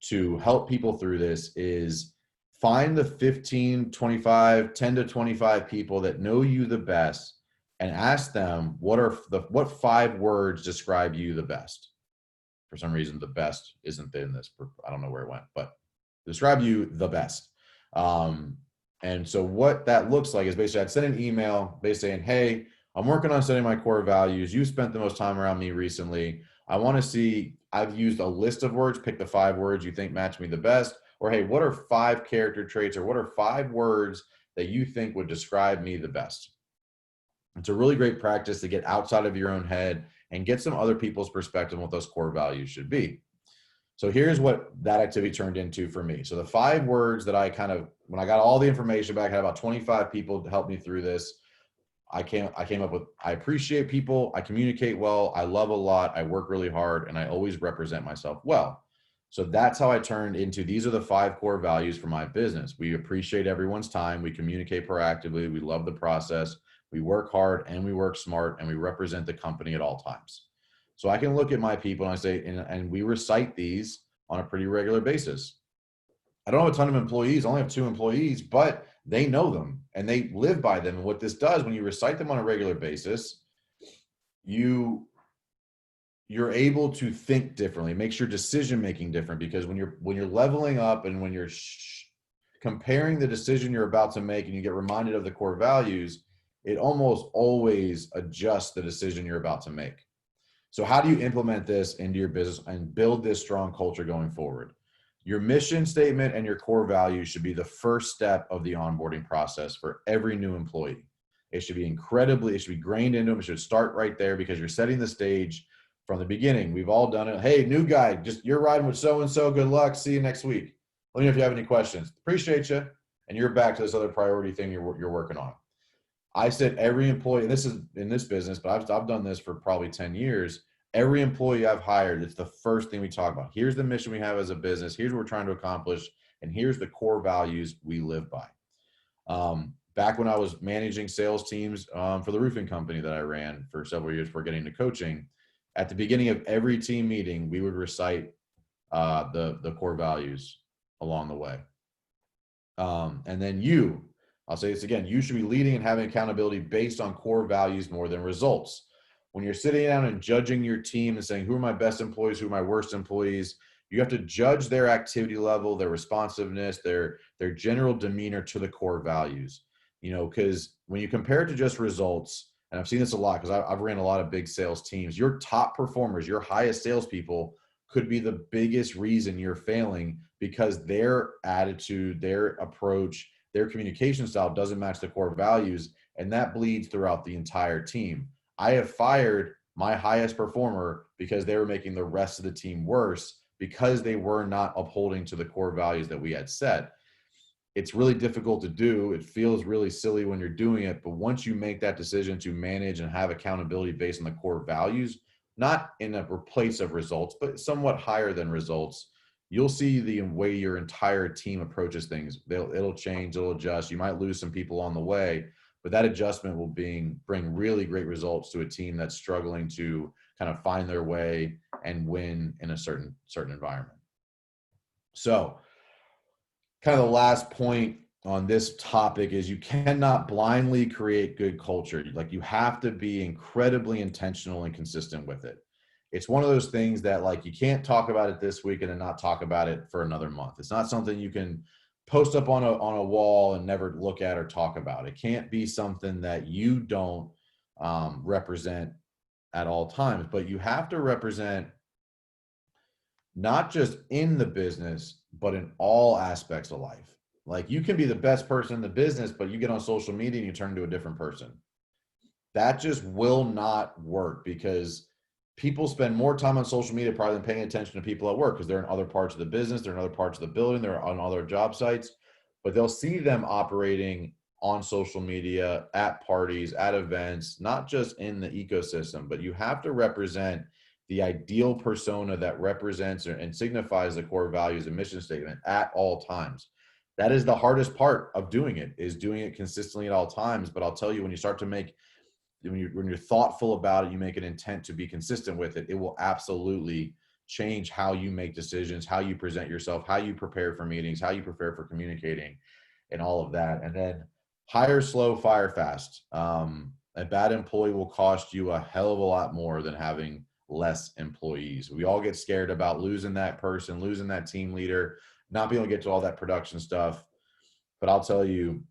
S1: to help people through this is find the 10 to 25 people that know you the best and ask them what 5 words describe you the best. For some reason, the best isn't in this. I don't know where it went, but describe you the best. And so what that looks like is basically I'd send an email basically saying, hey, I'm working on setting my core values. You spent the most time around me recently. I want to see, I've used a list of words, pick the 5 words you think match me the best. Or, hey, what are 5 character traits, or what are 5 words that you think would describe me the best? It's a really great practice to get outside of your own head and get some other people's perspective on what those core values should be. So here's what that activity turned into for me. So the 5 words that I when I got all the information back, I had about 25 people to help me through this. I came up with, I appreciate people, I communicate well, I love a lot, I work really hard, and I always represent myself well. So that's how I turned into, these are the 5 core values for my business. We appreciate everyone's time, we communicate proactively, we love the process, we work hard, and we work smart, and we represent the company at all times. So I can look at my people and I say, and we recite these on a pretty regular basis. I don't have a ton of employees, I only have 2 employees, but they know them and they live by them. And what this does, when you recite them on a regular basis, you're able to think differently. It makes your decision making different, because when you're leveling up and when you're comparing the decision you're about to make and you get reminded of the core values, it almost always adjusts the decision you're about to make. So how do you implement this into your business and build this strong culture going forward? Your mission statement and your core values should be the first step of the onboarding process for every new employee. It should be grained into them. It should start right there, because you're setting the stage from the beginning. We've all done it. Hey, new guy, you're riding with so-and-so. Good luck. See you next week. Let me know if you have any questions. Appreciate you. And you're back to this other priority thing you're working on. I said every employee, and this is in this business, but I've done this for probably 10 years. Every employee I've hired, it's the first thing we talk about. Here's the mission we have as a business. Here's what we're trying to accomplish. And here's the core values we live by. Back when I was managing sales teams for the roofing company that I ran for several years before getting to coaching, at the beginning of every team meeting, we would recite the core values along the way. And then I'll say this again, you should be leading and having accountability based on core values more than results. When you're sitting down and judging your team and saying, who are my best employees, who are my worst employees, you have to judge their activity level, their responsiveness, their general demeanor to the core values. Because when you compare it to just results, and I've seen this a lot because I've ran a lot of big sales teams, your top performers, your highest salespeople could be the biggest reason you're failing, because their attitude, their approach, their communication style doesn't match the core values, and that bleeds throughout the entire team. I have fired my highest performer because they were making the rest of the team worse, because they were not upholding to the core values that we had set. it's really difficult to do. It feels really silly when you're doing it. But once you make that decision to manage and have accountability based on the core values, not in a place of results, but somewhat higher than results, you'll see the way your entire team approaches things. It'll change, it'll adjust. You might lose some people on the way, but that adjustment will bring really great results to a team that's struggling to kind of find their way and win in a certain environment. So kind of the last point on this topic is you cannot blindly create good culture. Like, you have to be incredibly intentional and consistent with it. It's one of those things that, like, you can't talk about it this week and then not talk about it for another month. It's not something you can post up on a wall and never look at or talk about. It can't be something that you don't represent at all times, but you have to represent not just in the business, but in all aspects of life. Like, you can be the best person in the business, but you get on social media and you turn into a different person. That just will not work, because people spend more time on social media probably than paying attention to people at work, because they're in other parts of the business, they're in other parts of the building, they're on other job sites, but they'll see them operating on social media, at parties, at events, not just in the ecosystem. But you have to represent the ideal persona that represents and signifies the core values and mission statement at all times. That is the hardest part of doing it, is doing it consistently at all times. But I'll tell you, when you start to when you're thoughtful about it, you make an intent to be consistent with it, it will absolutely change how you make decisions, how you present yourself, how you prepare for meetings, how you prepare for communicating, and all of that. And then hire slow, fire fast. A bad employee will cost you a hell of a lot more than having less employees. We all get scared about losing that person, losing that team leader, not being able to get to all that production stuff. But I'll tell you,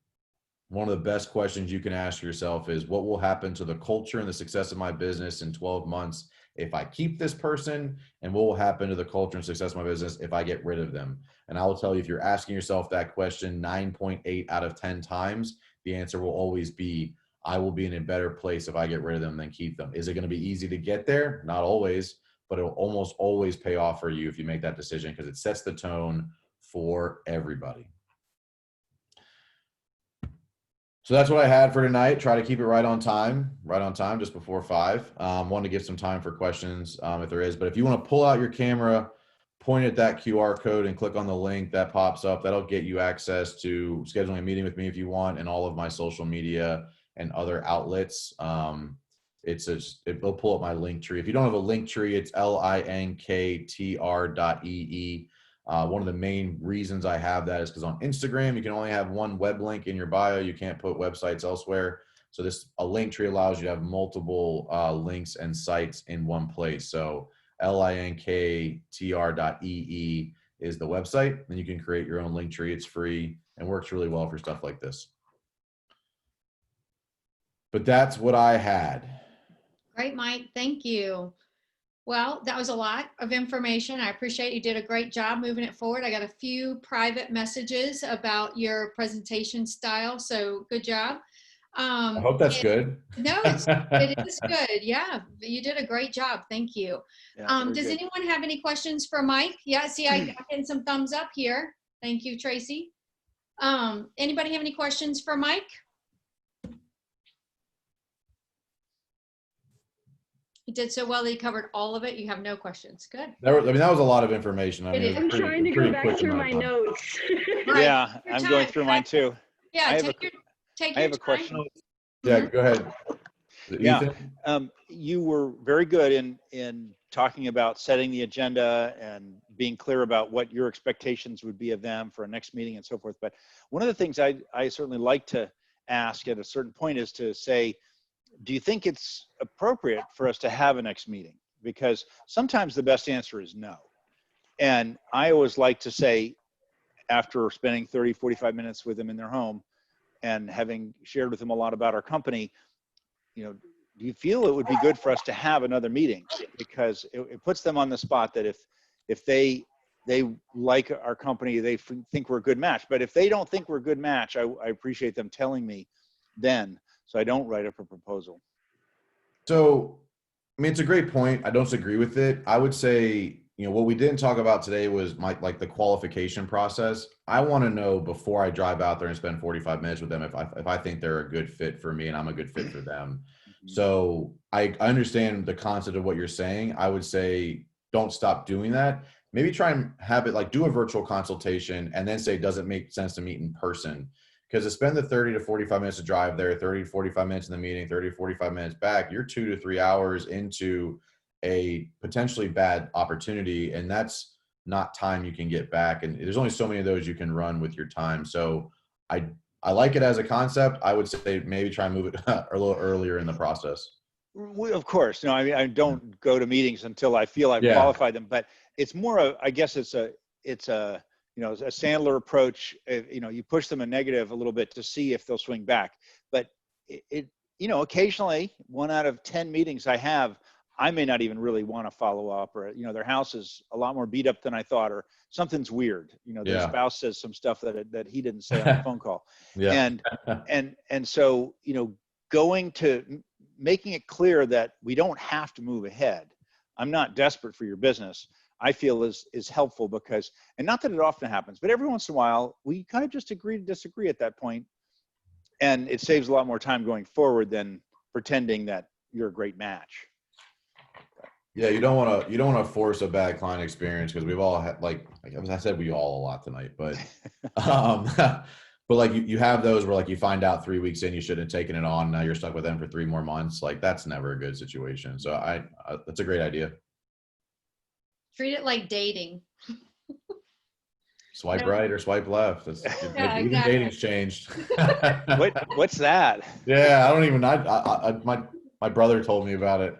S1: one of the best questions you can ask yourself is, what will happen to the culture and the success of my business in 12 months if I keep this person? And what will happen to the culture and success of my business if I get rid of them? And I will tell you, if you're asking yourself that question 9.8 out of 10 times, the answer will always be, I will be in a better place if I get rid of them than keep them. Is it going to be easy to get there? Not always, but it'll almost always pay off for you if you make that decision, because it sets the tone for everybody. So that's what I had for tonight. Try to keep it right on time, just before 5. Wanted to give some time for questions if there is. But if you want to pull out your camera, point at that QR code and click on the link that pops up, that'll get you access to scheduling a meeting with me if you want, and all of my social media and other outlets. It'll pull up my link tree. If you don't have a link tree, it's linktr.ee. One of the main reasons I have that is because on Instagram, you can only have one web link in your bio. You can't put websites elsewhere. So a link tree allows you to have multiple links and sites in one place. So linktr.ee is the website, and you can create your own link tree. It's free and works really well for stuff like this. But that's what I had.
S2: Great, Mike. Thank you. Well, that was a lot of information. I appreciate you did a great job moving it forward. I got a few private messages about your presentation style, so good job.
S1: I hope that's good.
S2: No, it is good. Yeah, you did a great job. Thank you.
S3: Yeah,
S2: Does anyone have any questions for Mike? Yeah, see, I'm getting some thumbs up here. Thank you, Tracy. Anybody have any questions for Mike? He did so well that he covered all of it. You have no questions. Good.
S1: That was a lot of information. I mean,
S4: I'm trying to go back through my notes.
S2: Right.
S3: Yeah, I'm going through mine too.
S2: Yeah,
S3: I
S2: take your
S3: have a
S2: time.
S3: question.
S1: Yeah, go ahead.
S3: Yeah.
S1: Ethan?
S3: You were very good in talking about setting the agenda and being clear about what your expectations would be of them for a next meeting and so forth. But one of the things I certainly like to ask at a certain point is to say, do you think it's appropriate for us to have a next meeting? Because sometimes the best answer is no. And I always like to say, after spending 30, 45 minutes with them in their home and having shared with them a lot about our company, do you feel it would be good for us to have another meeting? Because it puts them on the spot that if they like our company, they think we're a good match. But if they don't think we're a good match, I appreciate them telling me then, so I don't write up a proposal.
S1: So, I mean, it's a great point. I don't disagree with it. I would say, what we didn't talk about today was like the qualification process. I want to know before I drive out there and spend 45 minutes with them if I think they're a good fit for me and I'm a good fit for them. So I understand the concept of what you're saying. I would say don't stop doing that. Maybe try and have it like do a virtual consultation and then say, does it make sense to meet in person? Because to spend the 30 to 45 minutes to drive there, 30 to 45 minutes in the meeting, 30 to 45 minutes back, you're 2 to 3 hours into a potentially bad opportunity. And that's not time you can get back. And there's only so many of those you can run with your time. So I like it as a concept. I would say maybe try and move it a little earlier in the process.
S3: Of course, I mean, I don't go to meetings until I feel I've qualified them, but it's more I guess it's a a Sandler approach. You push them a negative a little bit to see if they'll swing back. But occasionally 1 out of 10 meetings I have, I may not even really want to follow up, or their house is a lot more beat up than I thought, or something's weird. Their spouse says some stuff that he didn't say on the phone call. And so going to making it clear that we don't have to move ahead. I'm not desperate for your business, I feel is helpful, because, and not that it often happens, but every once in a while we kind of just agree to disagree at that point, and it saves a lot more time going forward than pretending that you're a great match.
S1: Yeah, you don't want to force a bad client experience, because we've all had, like I said, we all a lot tonight, but but like you have those where like you find out 3 weeks in you shouldn't have taken it on, now you're stuck with them for 3 more months. Like that's never a good situation. So that's a great idea.
S2: Treat it like dating.
S1: Swipe right or swipe left. Even
S2: exactly.
S1: dating's changed.
S3: What's that?
S1: Yeah, I don't even. My brother told me about it.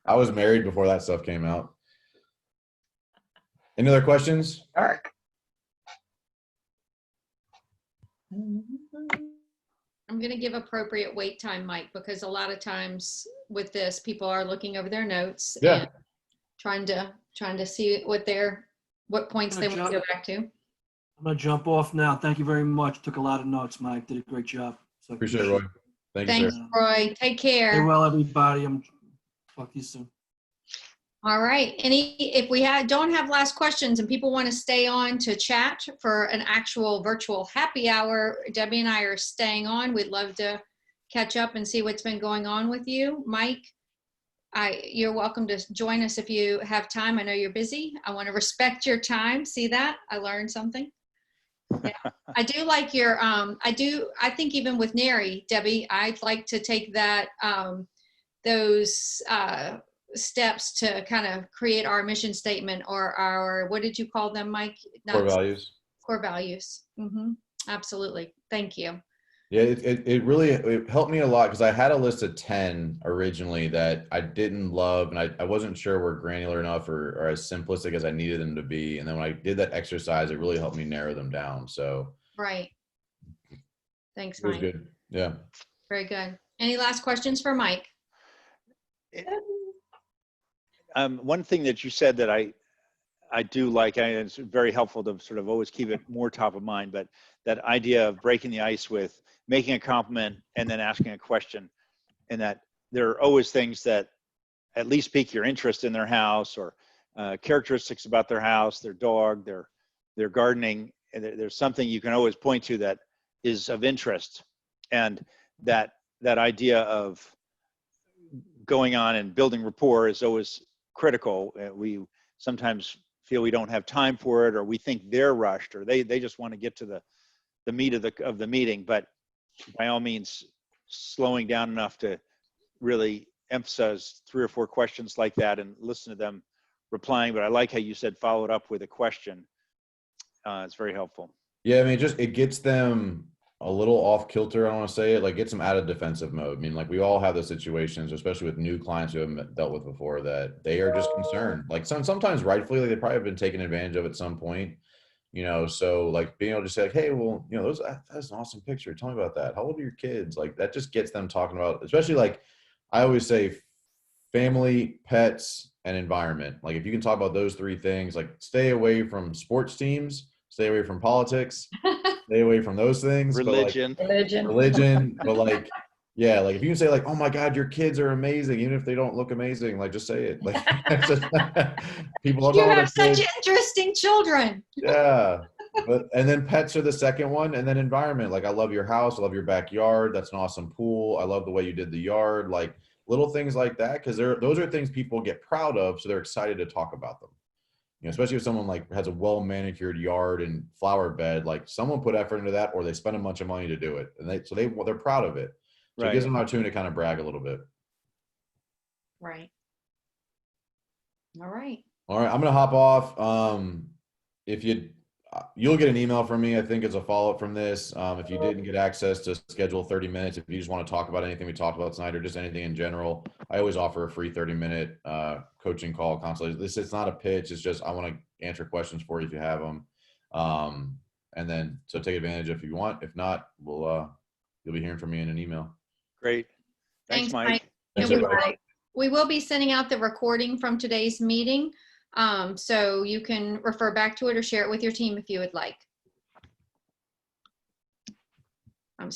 S1: I was married before that stuff came out. Any other questions?
S5: Dark.
S2: I'm going to give appropriate wait time, Mike, because a lot of times with this, people are looking over their notes and trying to see what points they want to go back to.
S6: I'm going to jump off now. Thank you very much. Took a lot of notes, Mike. Did a great job. So
S1: Appreciate it, Roy. Thanks,
S2: sir. Roy. Take care.
S6: Stay well, everybody. Talk to you soon.
S2: All right. If we don't have last questions and people want to stay on to chat for an actual virtual happy hour, Debbie and I are staying on. We'd love to catch up and see what's been going on with you. Mike, you're welcome to join us if you have time. I know you're busy. I want to respect your time. See that? I learned something. Yeah. I do like your, I think even with Neri, Debbie, I'd like to take that, those steps to kind of create our mission statement, or our, what did you call them, Mike?
S1: Core values.
S2: Core values. Mm-hmm. Absolutely. Thank you.
S1: Yeah, it really helped me a lot, because I had a list of 10 originally that I didn't love, and I wasn't sure were granular enough or as simplistic as I needed them to be. And then when I did that exercise, it really helped me narrow them down. So
S2: right. Thanks,
S1: Mike.
S2: Mike.
S1: It was good. Yeah.
S2: Very good. Any last questions for Mike?
S3: One thing that you said that I do like, and it's very helpful to sort of always keep it more top of mind, but that idea of breaking the ice with making a compliment and then asking a question, and that there are always things that at least pique your interest in their house, or characteristics about their house, their dog, their gardening, and there's something you can always point to that is of interest. And that idea of going on and building rapport is always critical. We sometimes feel we don't have time for it, or we think they're rushed, or they just want to get to the meat of the meeting. But by all means, slowing down enough to really emphasize 3 or 4 questions like that and listen to them replying. But I like how you said follow it up with a question. It's very helpful.
S1: Yeah, I mean, it gets them a little off kilter. I don't want to say it, like gets them out of defensive mode. I mean, like we all have those situations, especially with new clients who haven't dealt with before, that they are just concerned. Like sometimes rightfully, like they probably have been taken advantage of at some point. So like being able to say, like, hey, well, that's an awesome picture. Tell me about that. How old are your kids? Like that just gets them talking about, especially like I always say, family, pets, and environment. Like if you can talk about those 3 things, like stay away from sports teams, stay away from politics, stay away from those things.
S3: Religion.
S1: But like, but Yeah, like if you can say like, "Oh my God, your kids are amazing," even if they don't look amazing, like just say it. Like it's just, people love
S2: You
S1: talking
S2: have
S1: about their
S2: such
S1: kids.
S2: interesting children.
S1: Yeah, but and then pets are the second one, and then environment. Like I love your house, I love your backyard. That's an awesome pool. I love the way you did the yard. Like little things like that, because those are things people get proud of, so they're excited to talk about them. You know, especially if someone like has a well manicured yard and flower bed, like someone put effort into that, or they spend a bunch of money to do it, and they're proud of it. So it gives
S3: Right.
S1: them an opportunity to kind of brag a little bit.
S2: Right. All right.
S1: All right, I'm gonna hop off. If you'll get an email from me, I think, as a follow-up from this. If you didn't get access to schedule 30 minutes, if you just want to talk about anything we talked about tonight or just anything in general, I always offer a free 30-minute coaching call consultation. It's not a pitch. It's just I want to answer questions for you if you have them. And then so take advantage if you want. If not, you'll be hearing from me in an email.
S3: Great. Thanks, Mike.
S2: Mike.
S1: Thanks,
S2: And
S1: everybody.
S2: we will be sending out the recording from today's meeting. So you can refer back to it or share it with your team if you would like. I'm